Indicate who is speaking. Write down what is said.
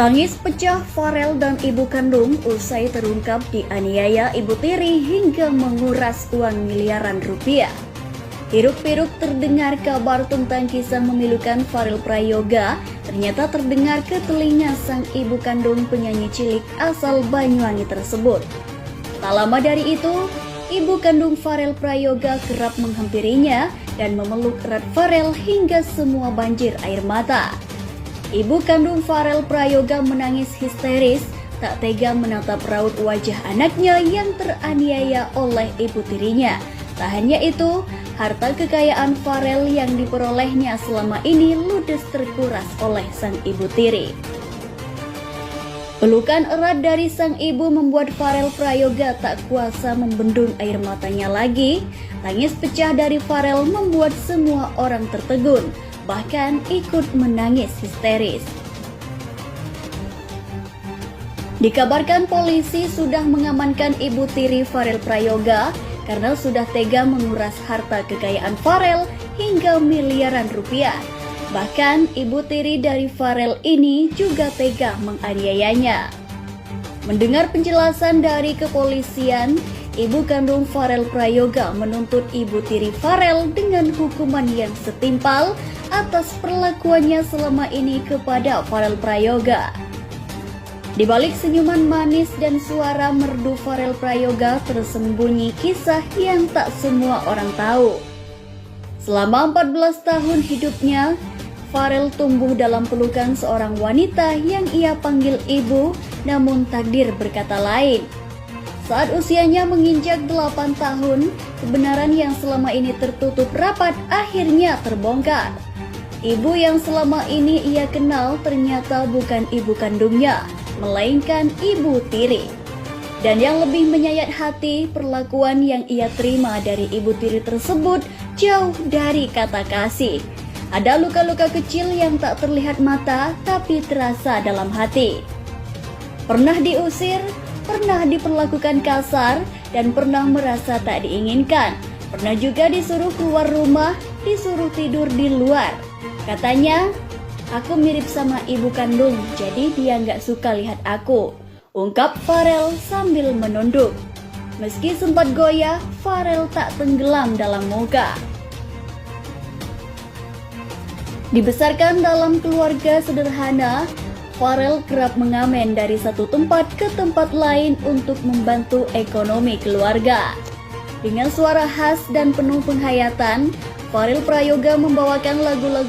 Speaker 1: Tangis pecah Farel dan ibu kandung usai terungkap dianiaya ibu tiri hingga menguras uang miliaran rupiah. Hiruk-pikuk terdengar kabar tentang kisah memilukan Farel Prayoga ternyata terdengar ke telinga sang ibu kandung penyanyi cilik asal Banyuwangi tersebut. Tak lama dari itu, ibu kandung Farel Prayoga kerap menghampirinya dan memeluk erat Farel hingga semua banjir air mata. Ibu kandung Farel Prayoga menangis histeris, tak tega menatap raut wajah anaknya yang teraniaya oleh ibu tirinya. Tak hanya itu, harta kekayaan Farel yang diperolehnya selama ini ludes terkuras oleh sang ibu tiri. Pelukan erat dari sang ibu membuat Farel Prayoga tak kuasa membendung air matanya lagi. Tangis pecah dari Farel membuat semua orang tertegun, bahkan ikut menangis histeris. Dikabarkan polisi sudah mengamankan ibu tiri Farel Prayoga karena sudah tega menguras harta kekayaan Farel hingga miliaran rupiah. Bahkan ibu tiri dari Farel ini juga tega menganiayanya. Mendengar penjelasan dari kepolisian, ibu kandung Farel Prayoga menuntut ibu tiri Farel dengan hukuman yang setimpal atas perlakuannya selama ini kepada Farel Prayoga. Di balik senyuman manis dan suara merdu Farel Prayoga tersembunyi kisah yang tak semua orang tahu. Selama 14 tahun hidupnya, Farel tumbuh dalam pelukan seorang wanita yang ia panggil ibu, namun takdir berkata lain. Saat usianya menginjak 8 tahun, kebenaran yang selama ini tertutup rapat akhirnya terbongkar. Ibu yang selama ini ia kenal ternyata bukan ibu kandungnya, melainkan ibu tiri. Dan yang lebih menyayat hati, perlakuan yang ia terima dari ibu tiri tersebut jauh dari kata kasih. Ada luka-luka kecil yang tak terlihat mata, tapi terasa dalam hati. Pernah diusir, pernah diperlakukan kasar, dan pernah merasa tak diinginkan. Pernah juga disuruh keluar rumah, disuruh tidur di luar. Katanya, aku mirip sama ibu kandung, jadi dia nggak suka lihat aku, ungkap Farel sambil menunduk. Meski sempat goyah, Farel tak tenggelam dalam muka. Dibesarkan dalam keluarga sederhana, Farel kerap mengamen dari satu tempat ke tempat lain untuk membantu ekonomi keluarga. Dengan suara khas dan penuh penghayatan, Farel Prayoga membawakan lagu-lagu